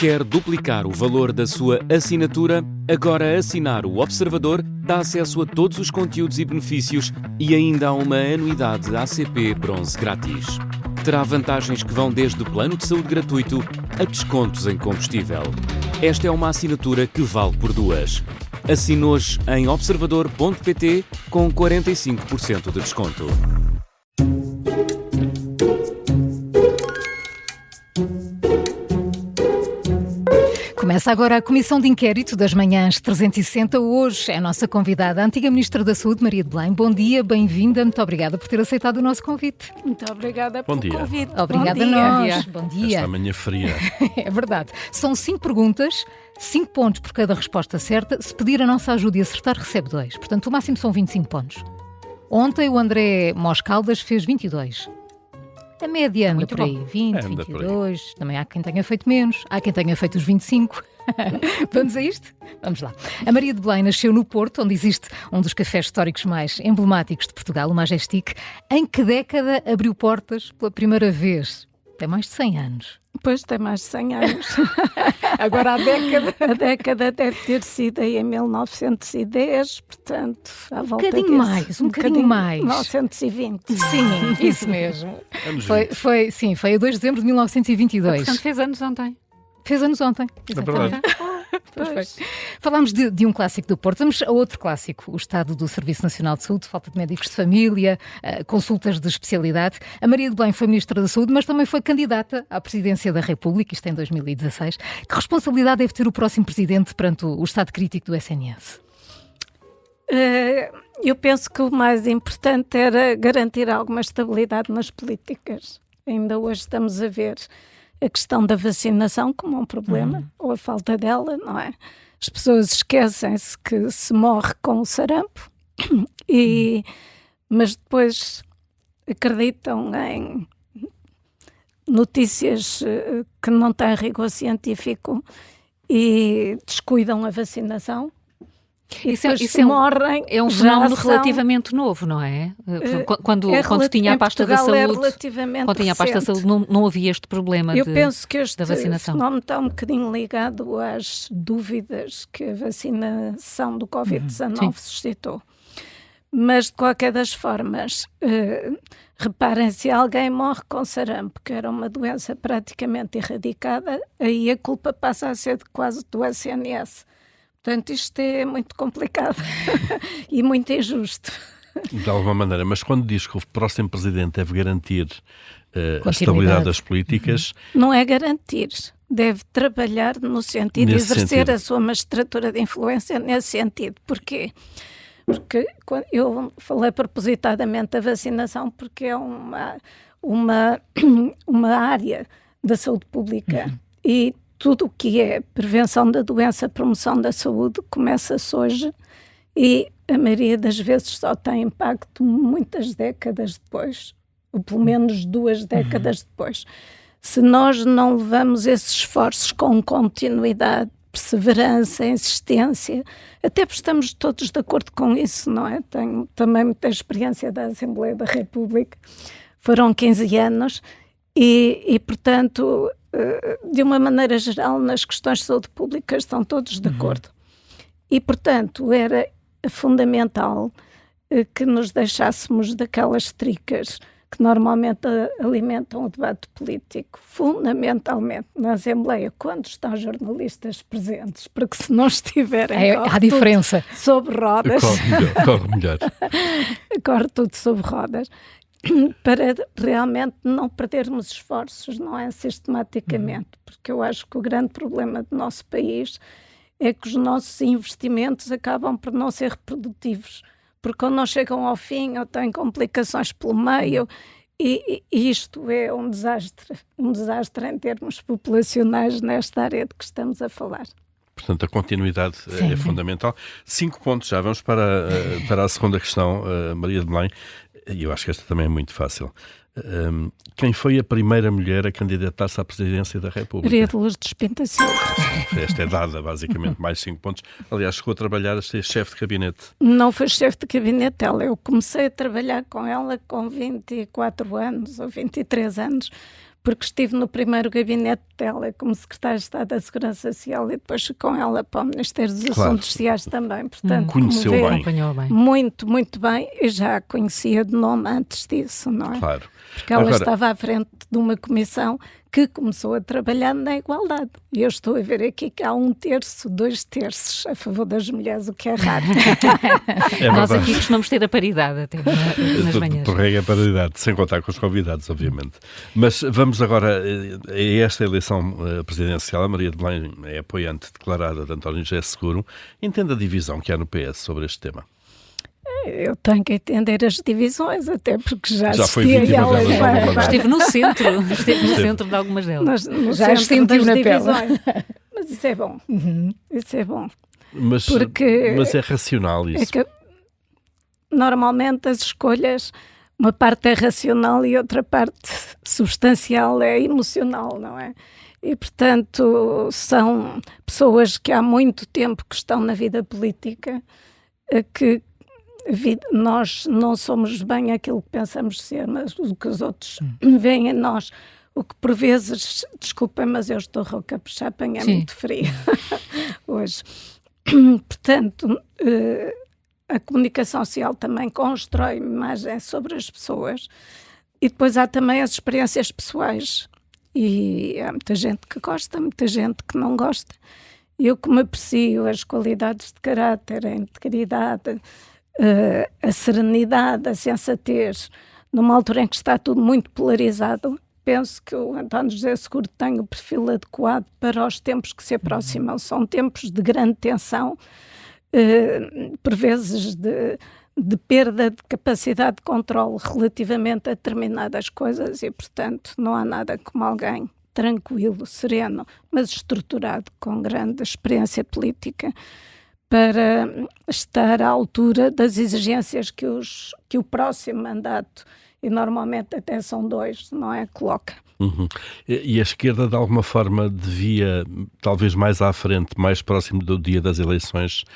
Quer duplicar o valor da sua assinatura? Agora assinar o Observador dá acesso a todos os conteúdos e benefícios e ainda há uma anuidade ACP Bronze grátis. Terá vantagens que vão desde plano de saúde gratuito a descontos em combustível. Esta é uma assinatura que vale por duas. Assine hoje em observador.pt com 45% de desconto. Começa agora a Comissão de Inquérito das Manhãs 360. Hoje é a nossa convidada, a antiga Ministra da Saúde, Maria de Belém. Bom dia, bem-vinda. Muito obrigada por ter aceitado o nosso convite. Muito obrigada pelo convite. Obrigada a nós. Bom dia. Esta manhã fria. É verdade. São 5 perguntas, 5 pontos por cada resposta certa. Se pedir a nossa ajuda e acertar, recebe 2. Portanto, o máximo são 25 pontos. Ontem o André Moscaldas fez 22. A média anda por aí, 20, 22, também há quem tenha feito menos, há quem tenha feito os 25. Vamos a isto? Vamos lá. A Maria de Belém nasceu no Porto, onde existe um dos cafés históricos mais emblemáticos de Portugal, o Majestic. Em que década abriu portas pela primeira vez? Tem mais de 100 anos. Pois, tem mais de 100 anos. Agora a década deve ter sido aí em 1910, portanto, à volta um bocadinho mais. 1920. Sim, isso mesmo. Foi a 2 de dezembro de 1922. Portanto, fez anos ontem. Fez anos ontem. É verdade. Falámos de um clássico do Porto. Vamos a outro clássico, o estado do Serviço Nacional de Saúde, falta de médicos de família, consultas de especialidade. A Maria de Belém foi Ministra da Saúde, mas também foi candidata à Presidência da República, isto em 2016. Que responsabilidade deve ter o próximo Presidente perante o estado crítico do SNS? Eu penso que o mais importante era garantir alguma estabilidade nas políticas. Ainda hoje estamos a ver a questão da vacinação como um problema, ou a falta dela, não é? As pessoas esquecem-se que se morre com o sarampo, mas depois acreditam em notícias que não têm rigor científico e descuidam a vacinação. Isso morrem, é um fenómeno relativamente novo, não é? Quando tinha a pasta da saúde, quando tinha a pasta da saúde, não havia este problema Eu penso que este da vacinação. fenómeno está um bocadinho ligado às dúvidas que a vacinação do Covid-19 suscitou. Mas, de qualquer das formas, reparem, se alguém morre com sarampo, que era uma doença praticamente erradicada, aí a culpa passa a ser quase do SNS. Portanto, isto é muito complicado e muito injusto. De alguma maneira, mas quando diz que o próximo Presidente deve garantir a estabilidade das políticas... Não é garantir, deve trabalhar no sentido de exercer a sua magistratura de influência nesse sentido. Porquê? Porque eu falei propositadamente da vacinação porque é uma área da saúde pública e tudo o que é prevenção da doença, promoção da saúde, começa-se hoje e a maioria das vezes só tem impacto muitas décadas depois, ou pelo menos 2 décadas depois. Se nós não levamos esses esforços com continuidade, perseverança, insistência, até porque estamos todos de acordo com isso, não é? Tenho também muita experiência da Assembleia da República, foram 15 anos e portanto... de uma maneira geral, nas questões de saúde pública estão todos de acordo. E, portanto, era fundamental que nos deixássemos daquelas tricas que normalmente alimentam o debate político, fundamentalmente na Assembleia, quando estão jornalistas presentes, porque se não estiverem... Há diferença. Sobre rodas. Corre melhor. Corre tudo sobre rodas. Para realmente não perdermos esforços, não é? Sistematicamente, porque eu acho que o grande problema do nosso país é que os nossos investimentos acabam por não ser reprodutivos, porque quando não chegam ao fim ou têm complicações pelo meio, e isto é um desastre em termos populacionais nesta área de que estamos a falar. Portanto, a continuidade é fundamental. 5 pontos, já vamos para a segunda questão, Maria de Belém. E eu acho que esta também é muito fácil. Quem foi a primeira mulher a candidatar-se à presidência da República? Maria de Lourdes Pinto Silva. Esta é dada, basicamente, mais 5 pontos. Aliás, chegou a trabalhar a ser chefe de gabinete. Não foi chefe de gabinete dela. Eu comecei a trabalhar com ela com 24 anos ou 23 anos. porque estive no primeiro gabinete dela como secretária de Estado da Segurança Social e depois fui com ela para o Ministério dos Assuntos Sociais também. Portanto, conheceu bem. Acompanhou bem. Muito, muito bem. Eu já a conhecia de nome antes disso, não é? Claro. Porque ela estava à frente de uma comissão que começou a trabalhar na igualdade. E eu estou a ver aqui que há 1/3, 2/3 a favor das mulheres, o que é raro. Nós aqui costumamos ter a paridade até nas manhãs. Por regra, a paridade, sem contar com os convidados, obviamente. Mas vamos agora a esta eleição presidencial. A Maria de Belém é apoiante declarada de António José Seguro. Entende a divisão que há no PS sobre este tema? Eu tenho que entender as divisões, até porque já foi vítima delas. Esteve no centro de algumas delas. Já sentiu na pele. Mas isso é bom. Isso é bom. Mas é racional isso. É que, normalmente as escolhas, uma parte é racional e outra parte substancial é emocional, não é? E, portanto, são pessoas que há muito tempo que estão na vida política, que nós não somos bem aquilo que pensamos ser, mas o que os outros veem em nós, o que por vezes, desculpem, mas eu estou rouca por chapem, é muito frio hoje. Portanto, a comunicação social também constrói imagem sobre as pessoas e depois há também as experiências pessoais e há muita gente que gosta, muita gente que não gosta. Eu, como aprecio as qualidades de caráter, a integridade, a serenidade, a sensatez, numa altura em que está tudo muito polarizado, penso que o António José Seguro tem o perfil adequado para os tempos que se aproximam. São tempos de grande tensão, por vezes de perda de capacidade de controle relativamente a determinadas coisas e, portanto, não há nada como alguém tranquilo, sereno, mas estruturado, com grande experiência política, para estar à altura das exigências que o próximo mandato, e normalmente até são 2, não é? Coloca. E a esquerda, de alguma forma, devia, talvez mais à frente, mais próximo do dia das eleições,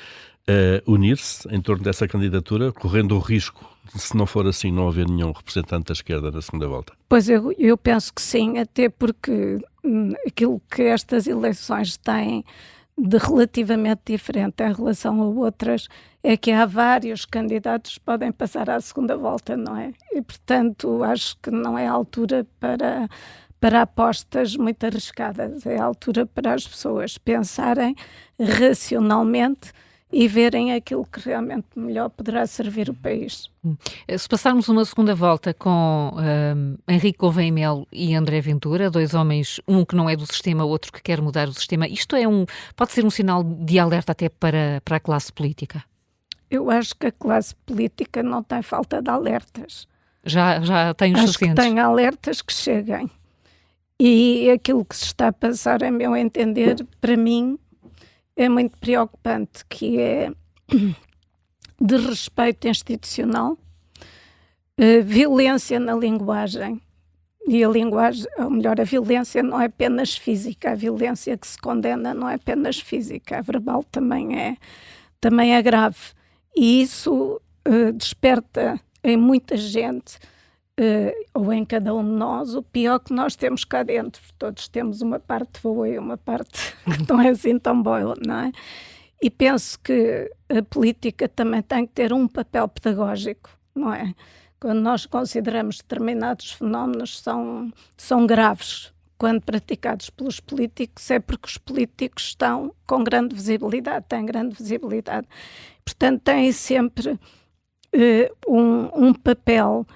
unir-se em torno dessa candidatura, correndo o risco, se não for assim, não haver nenhum representante da esquerda na segunda volta? Pois eu penso que sim, até porque aquilo que estas eleições têm de relativamente diferente em relação a outras é que há vários candidatos que podem passar à segunda volta, não é? E, portanto, acho que não é a altura para apostas muito arriscadas, é a altura para as pessoas pensarem racionalmente e verem aquilo que realmente melhor poderá servir o país. Se passarmos uma segunda volta com Henrique Gouveia Melo e André Ventura, 2 homens, um que não é do sistema, outro que quer mudar o sistema, isto pode ser um sinal de alerta até para a classe política? Eu acho que a classe política não tem falta de alertas. Já tem os suficientes? Acho que tem alertas que cheguem. E aquilo que se está a passar, a meu entender, para mim, é muito preocupante, que é de respeito institucional, violência na linguagem, e a linguagem, ou melhor, a violência não é apenas física, a violência que se condena não é apenas física, a verbal também é grave, e isso desperta em muita gente, ou em cada um de nós, o pior que nós temos cá dentro. Todos temos uma parte boa e uma parte que não é assim tão boa, não é? E penso que a política também tem que ter um papel pedagógico, não é? Quando nós consideramos determinados fenómenos são graves, quando praticados pelos políticos, é porque os políticos estão com grande visibilidade, têm grande visibilidade. Portanto, têm sempre um papel,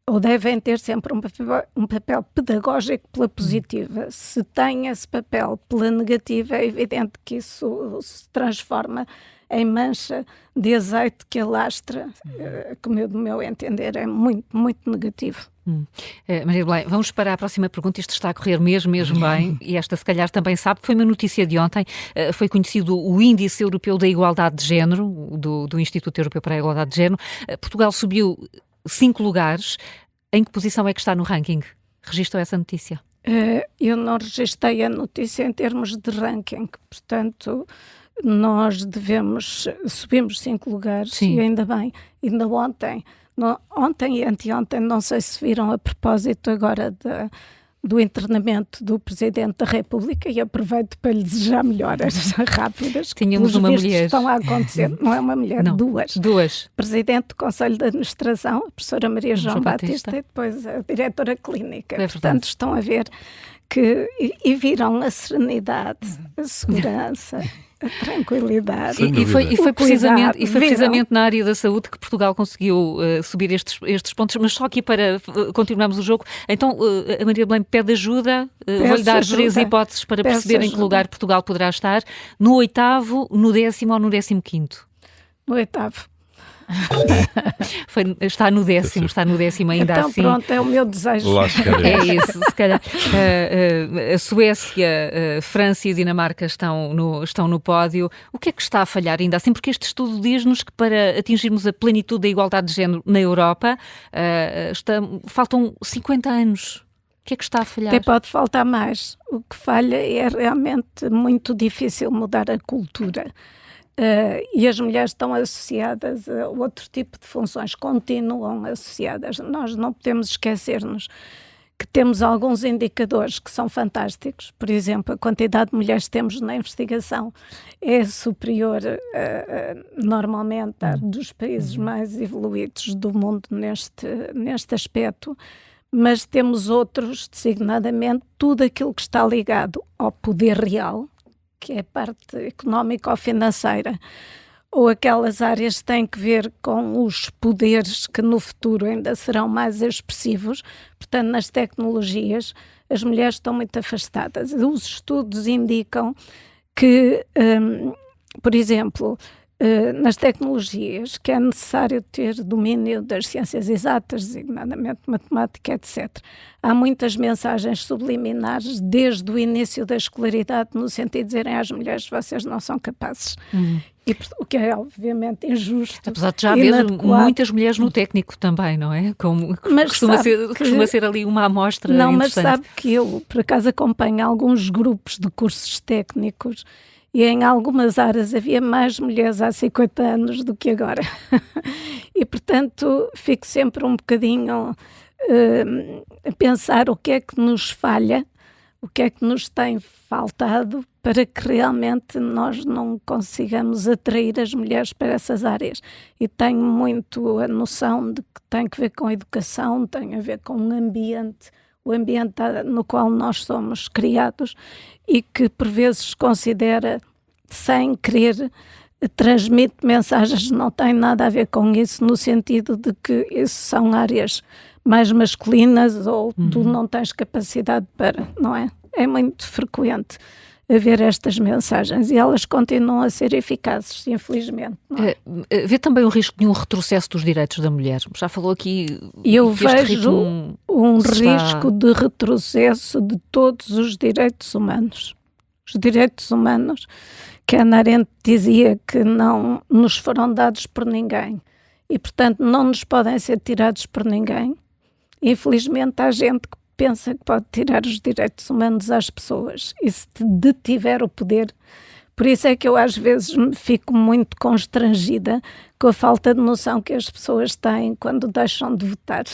ou devem ter sempre um papel pedagógico pela positiva. Se tem esse papel pela negativa, é evidente que isso se transforma em mancha de azeite que alastra, que, do meu entender, é muito, muito negativo. Maria de Belém, vamos para a próxima pergunta. Isto está a correr mesmo bem, e esta se calhar também sabe, foi uma notícia de ontem, foi conhecido o Índice Europeu da Igualdade de Género, do Instituto Europeu para a Igualdade de Género. Portugal subiu 5 lugares. Em que posição é que está no ranking? Registrou essa notícia? Eu não registrei a notícia em termos de ranking, portanto, nós subimos 5 lugares. Sim. E ainda bem, ainda ontem e anteontem, não sei se viram a propósito agora do internamento do Presidente da República, e aproveito para lhe desejar melhoras rápidas. Tínhamos uma mulher. Estão a acontecer, não é uma mulher, não, duas. Presidente do Conselho de Administração, a professora Maria João Batista, e depois a diretora clínica. Portanto, estão a ver que e viram a serenidade, a segurança, a tranquilidade. E foi precisamente na área da saúde que Portugal conseguiu subir estes pontos. Mas só aqui para continuarmos o jogo, então a Maria Belém pede ajuda, vou-lhe dar 3 hipóteses para perceber em que lugar Portugal poderá estar: no 8º, no 10º ou no 15º? No 8º. Está no 10º ainda então, assim. Pronto, é o meu desejo. É isso, se calhar. A Suécia, a França e a Dinamarca estão no pódio. O que é que está a falhar ainda assim? Porque este estudo diz-nos que para atingirmos a plenitude da igualdade de género na Europa, faltam 50 anos. O que é que está a falhar? Até pode faltar mais. O que falha é realmente muito difícil mudar a cultura. E as mulheres estão associadas a outro tipo de funções, continuam associadas. Nós não podemos esquecer-nos que temos alguns indicadores que são fantásticos. Por exemplo, a quantidade de mulheres que temos na investigação é superior normalmente à dos países mais evoluídos do mundo neste aspecto, mas temos outros, designadamente, tudo aquilo que está ligado ao poder real, que é a parte económica ou financeira, ou aquelas áreas que têm que ver com os poderes que no futuro ainda serão mais expressivos. Portanto, nas tecnologias, as mulheres estão muito afastadas. Os estudos indicam que, por exemplo, nas tecnologias, que é necessário ter domínio das ciências exatas, designadamente matemática, etc. Há muitas mensagens subliminares desde o início da escolaridade, no sentido de dizerem às mulheres: vocês não são capazes. E, o que é obviamente injusto. Apesar de já haver muitas mulheres no técnico também, não é? Costuma ser ali uma amostra interessante. Mas sabe que eu, por acaso, acompanho alguns grupos de cursos técnicos e em algumas áreas havia mais mulheres há 50 anos do que agora. E, portanto, fico sempre um bocadinho a pensar o que é que nos falha, o que é que nos tem faltado para que realmente nós não consigamos atrair as mulheres para essas áreas. E tenho muito a noção de que tem que ver com a educação, tem a ver com o ambiente no qual nós somos criados e que por vezes considera, sem querer, transmite mensagens que não têm nada a ver com isso, no sentido de que isso são áreas mais masculinas ou tu não tens capacidade para, não é? É muito frequente haver estas mensagens e elas continuam a ser eficazes, infelizmente. Não é? Vê também o risco de um retrocesso dos direitos da mulher. Já falou aqui. Eu vejo um risco de retrocesso de todos os direitos humanos. Os direitos humanos, que a Hannah Arendt dizia que não nos foram dados por ninguém e, portanto, não nos podem ser tirados por ninguém. Infelizmente, há gente que pensa que pode tirar os direitos humanos às pessoas e se detiver o poder. Por isso é que eu às vezes fico muito constrangida com a falta de noção que as pessoas têm quando deixam de votar.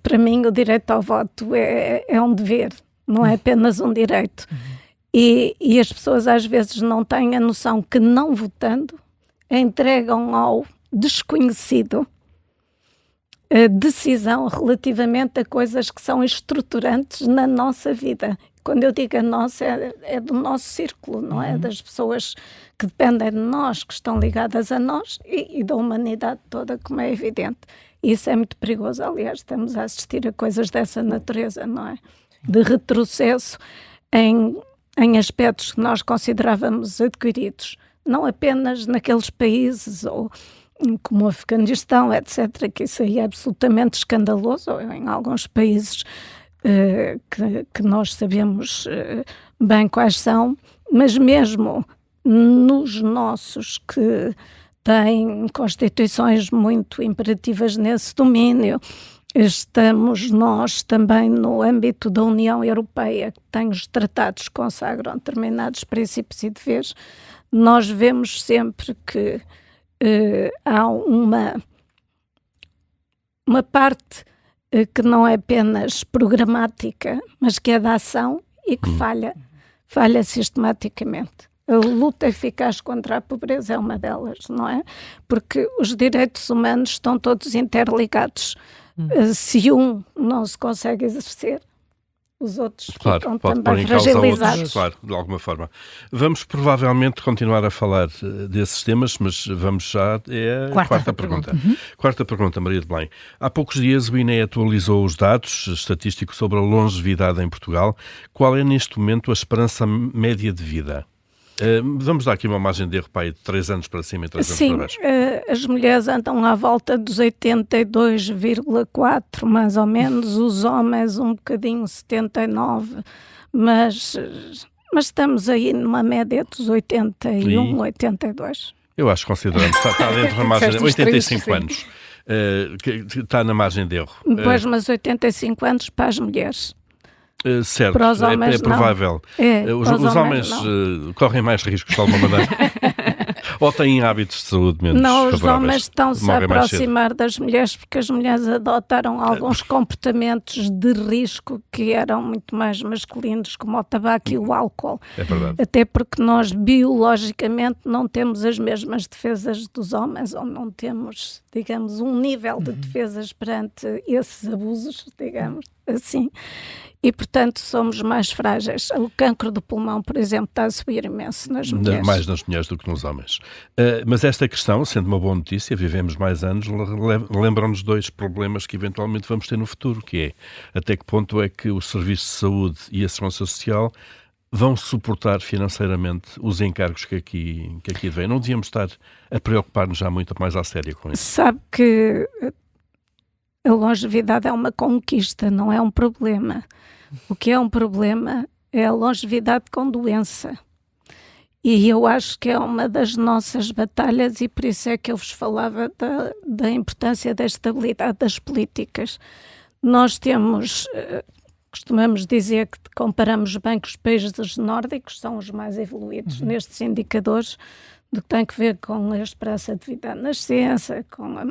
Para mim o direito ao voto é um dever, não é apenas um direito. E as pessoas às vezes não têm a noção que, não votando, entregam ao desconhecido a decisão relativamente a coisas que são estruturantes na nossa vida. Quando eu digo a nossa, é do nosso círculo, não é? Das pessoas que dependem de nós, que estão ligadas a nós e da humanidade toda, como é evidente. Isso é muito perigoso. Aliás, estamos a assistir a coisas dessa natureza, não é? De retrocesso em aspectos que nós considerávamos adquiridos, não apenas naqueles países ou como o Afeganistão, etc., que isso aí é absolutamente escandaloso, ou em alguns países que nós sabemos bem quais são, mas mesmo nos nossos que têm constituições muito imperativas nesse domínio, estamos nós também no âmbito da União Europeia, que tem os tratados que consagram determinados princípios e deveres. Nós vemos sempre que há uma parte que não é apenas programática, mas que é da ação e que falha sistematicamente. A luta eficaz contra a pobreza é uma delas, não é? Porque os direitos humanos estão todos interligados. Se um não se consegue exercer, os outros ficam também fragilizados. Outros, claro, de alguma forma. Vamos provavelmente continuar a falar desses temas, mas vamos já a quarta pergunta. Quarta pergunta, Maria de Belém. Há poucos dias o INE atualizou os dados estatísticos sobre a longevidade em Portugal. Qual é neste momento a esperança média de vida? Vamos dar aqui uma margem de erro para aí de 3 anos para cima e 3 anos para baixo. As mulheres andam à volta dos 82,4 mais ou menos, os homens um bocadinho 79, mas estamos aí numa média dos 81, 82. Eu acho que consideramos, está dentro da margem de 85 anos, está na margem de erro. Pois, mas 85 anos para as mulheres. Certo, para os homens, é provável. Os homens correm mais riscos de alguma maneira. Ou têm hábitos de saúde menos favoráveis? Os homens estão-se a aproximar das mulheres porque as mulheres adotaram alguns comportamentos de risco que eram muito mais masculinos, como o tabaco e o álcool. É verdade. Até porque nós, biologicamente, não temos as mesmas defesas dos homens, ou não temos, digamos, um nível de defesas perante esses abusos, digamos assim. E, portanto, somos mais frágeis. O cancro do pulmão, por exemplo, está a subir imenso nas mulheres. Mais nas mulheres do que nos homens. Mas esta questão, sendo uma boa notícia, vivemos mais anos, lembram-nos 2 problemas que eventualmente vamos ter no futuro, que é até que ponto é que os serviços de saúde e a segurança social vão suportar financeiramente os encargos que aqui vêm. Não devíamos estar a preocupar-nos já muito mais à séria com isso. Sabe que a longevidade é uma conquista, não é um problema. O que é um problema é a longevidade com doença. E eu acho que é uma das nossas batalhas, e por isso é que eu vos falava da importância da estabilidade das políticas. Nós temos, costumamos dizer que comparamos bem que os países nórdicos são os mais evoluídos nestes indicadores do que tem a ver com a esperança de vida na nascença, com a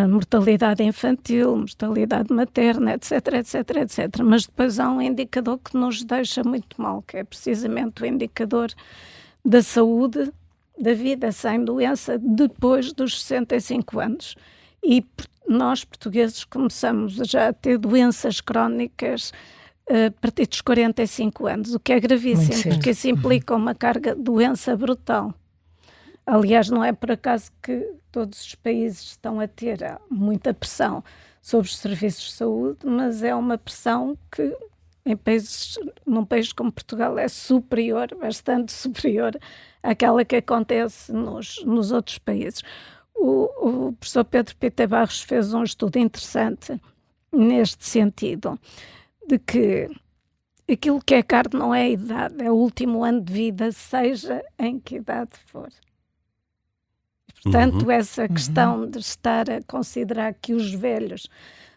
mortalidade infantil, mortalidade materna, etc, etc, etc. Mas depois há um indicador que nos deixa muito mal, que é precisamente o indicador da saúde, da vida sem doença, depois dos 65 anos. E nós, portugueses, começamos já a ter doenças crónicas a partir dos 45 anos, o que é gravíssimo, porque isso implica uma carga de doença brutal. Aliás, não é por acaso que todos os países estão a ter muita pressão sobre os serviços de saúde, mas é uma pressão que num país como Portugal é superior, bastante superior àquela que acontece nos outros países. O professor Pedro Pita Barros fez um estudo interessante neste sentido, de que aquilo que é caro não é a idade, é o último ano de vida, seja em que idade for. Portanto, essa questão de estar a considerar que os velhos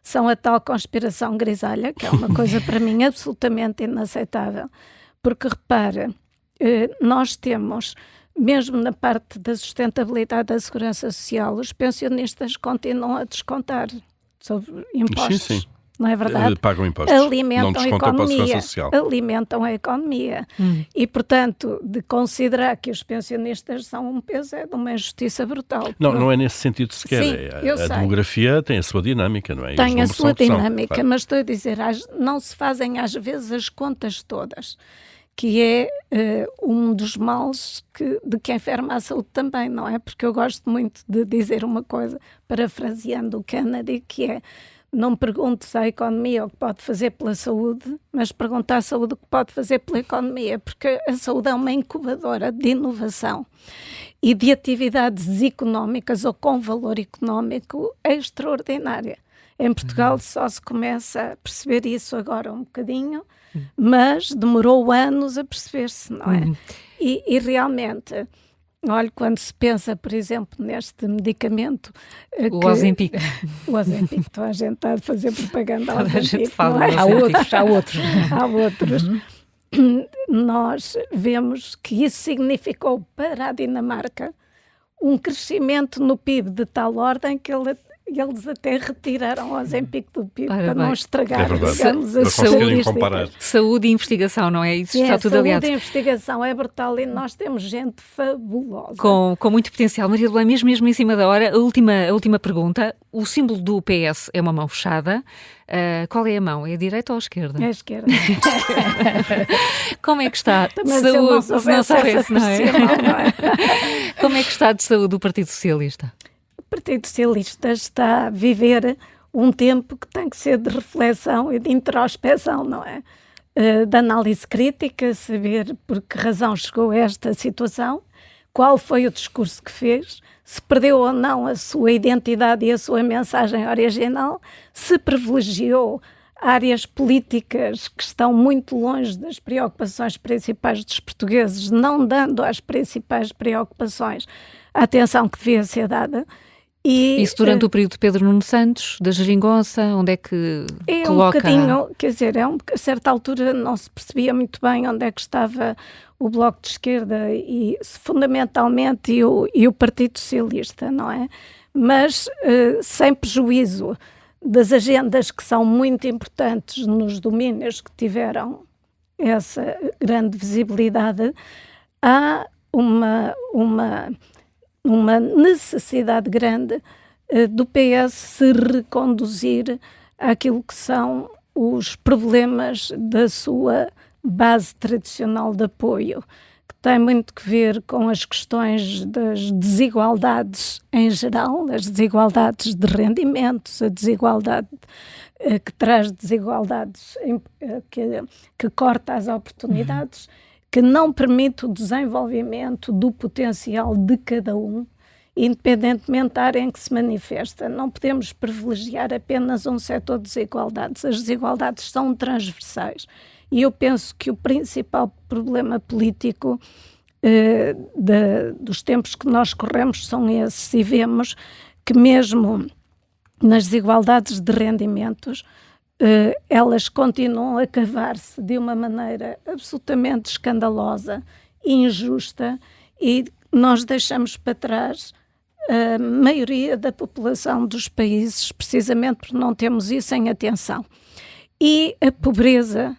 são a tal conspiração grisalha, que é uma coisa para mim absolutamente inaceitável, porque repara, nós temos, mesmo na parte da sustentabilidade da segurança social, os pensionistas continuam a descontar sobre impostos. Sim. Não é verdade? Pagam impostos. Alimentam a economia. Alimentam a economia. E, portanto, de considerar que os pensionistas são um peso é de uma injustiça brutal. Não é nesse sentido sequer. Sim, a demografia tem a sua dinâmica, não é? Tem a sua dinâmica, claro. Mas estou a dizer, não se fazem às vezes as contas todas, que é um dos males de quem enferma a saúde também, não é? Porque eu gosto muito de dizer uma coisa, parafraseando o Kennedy, que é: não perguntes à economia o que pode fazer pela saúde, mas pergunta à saúde o que pode fazer pela economia, porque a saúde é uma incubadora de inovação e de atividades económicas ou com valor económico extraordinária. Em Portugal só se começa a perceber isso agora um bocadinho, mas demorou anos a perceber-se, não é? E realmente... Olha, quando se pensa, por exemplo, neste medicamento... O Ozempic. O Ozempic, toda a gente está a fazer propaganda ao Ozempic. A gente fala, não é? Há outros. Há outros. Nós vemos que isso significou para a Dinamarca um crescimento no PIB de tal ordem que eles até retiraram o Ozempic do PIB para bem. não estragar, digamos, a saúde e investigação, não é? Isso está tudo aliado. Saúde e investigação é brutal e nós temos gente fabulosa. Com muito potencial. Maria de Belém, mesmo em cima da hora, a última pergunta. O símbolo do PS é uma mão fechada. Qual é a mão? É a direita ou a esquerda? É a esquerda. Como é que está de saúde? Não é? Como é que está de saúde o Partido Socialista? O Partido Socialista está a viver um tempo que tem que ser de reflexão e de introspeção, não é? De análise crítica, saber por que razão chegou a esta situação, qual foi o discurso que fez, se perdeu ou não a sua identidade e a sua mensagem original, se privilegiou áreas políticas que estão muito longe das preocupações principais dos portugueses, não dando às principais preocupações a atenção que devia ser dada. Isso durante o período de Pedro Nuno Santos, da geringonça, onde é que coloca... um bocadinho, quer dizer, a certa altura não se percebia muito bem onde é que estava o Bloco de Esquerda e fundamentalmente e o Partido Socialista, não é? Mas sem prejuízo das agendas que são muito importantes nos domínios que tiveram essa grande visibilidade, há uma necessidade grande do PS se reconduzir àquilo que são os problemas da sua base tradicional de apoio, que tem muito que ver com as questões das desigualdades em geral, as desigualdades de rendimentos, a desigualdade que traz desigualdades, que corta as oportunidades, que não permite o desenvolvimento do potencial de cada um, independentemente da área em que se manifesta. Não podemos privilegiar apenas um setor de desigualdades. As desigualdades são transversais. E eu penso que o principal problema político dos tempos que nós corremos são esses, e vemos que mesmo nas desigualdades de rendimentos, elas continuam a cavar-se de uma maneira absolutamente escandalosa, injusta, e nós deixamos para trás a maioria da população dos países, precisamente porque não temos isso em atenção. E a pobreza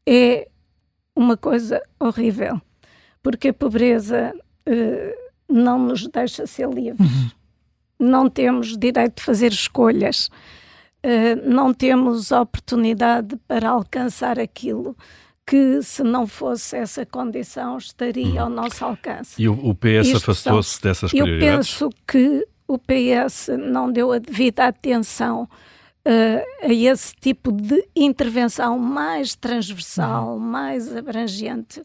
é uma coisa horrível, porque a pobreza não nos deixa ser livres. Não temos direito de fazer escolhas, não temos oportunidade para alcançar aquilo que, se não fosse essa condição, estaria ao nosso alcance. E o PS afastou-se dessas prioridades? Eu penso que o PS não deu a devida atenção a esse tipo de intervenção mais transversal, mais abrangente,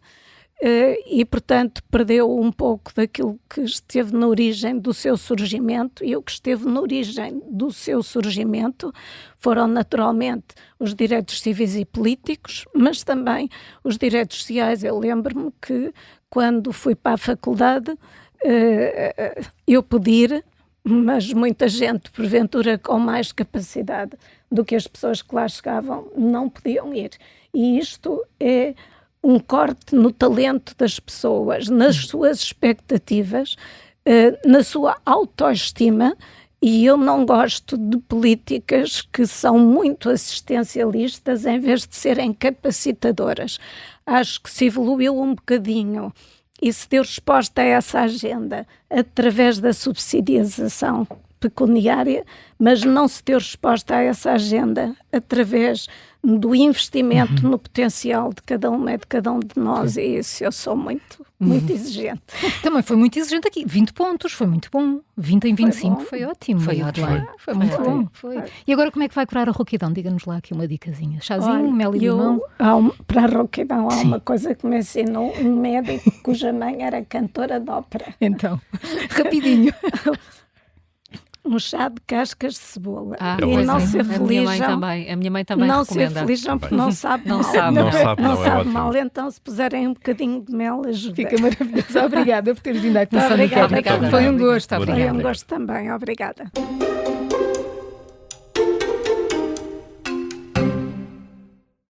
e, portanto, perdeu um pouco daquilo que esteve na origem do seu surgimento, e o que esteve na origem do seu surgimento foram, naturalmente, os direitos civis e políticos, mas também os direitos sociais. Eu lembro-me que, quando fui para a faculdade, eu pude ir, mas muita gente, porventura, com mais capacidade do que as pessoas que lá chegavam, não podiam ir. E isto é um corte no talento das pessoas, nas suas expectativas, na sua autoestima, e eu não gosto de políticas que são muito assistencialistas em vez de serem capacitadoras. Acho que se evoluiu um bocadinho e se deu resposta a essa agenda através da subsidiação pecuniária, mas não se deu resposta a essa agenda através do investimento no potencial de cada uma e de cada um de nós, e isso eu sou muito exigente. Também foi muito exigente aqui, 20 pontos, foi muito bom, 20 em 25 foi ótimo. Foi muito bom. Foi. E agora como é que vai curar a rouquidão? Diga-nos lá aqui uma dicasinha. Chazinho, mel e limão? Para a rouquidão há uma coisa que me ensinou um médico cuja mãe era cantora de ópera. Então, rapidinho. Um chá de cascas de cebola. E não se aflijam. A minha mãe também não recomenda. Se aflijam porque não sabe mal. Não sabe mal. Então, se puserem um bocadinho de mel, ajuda. Fica maravilhoso. Obrigada por teres vindo aqui. Obrigada. Foi um gosto. Foi um gosto também. Obrigada.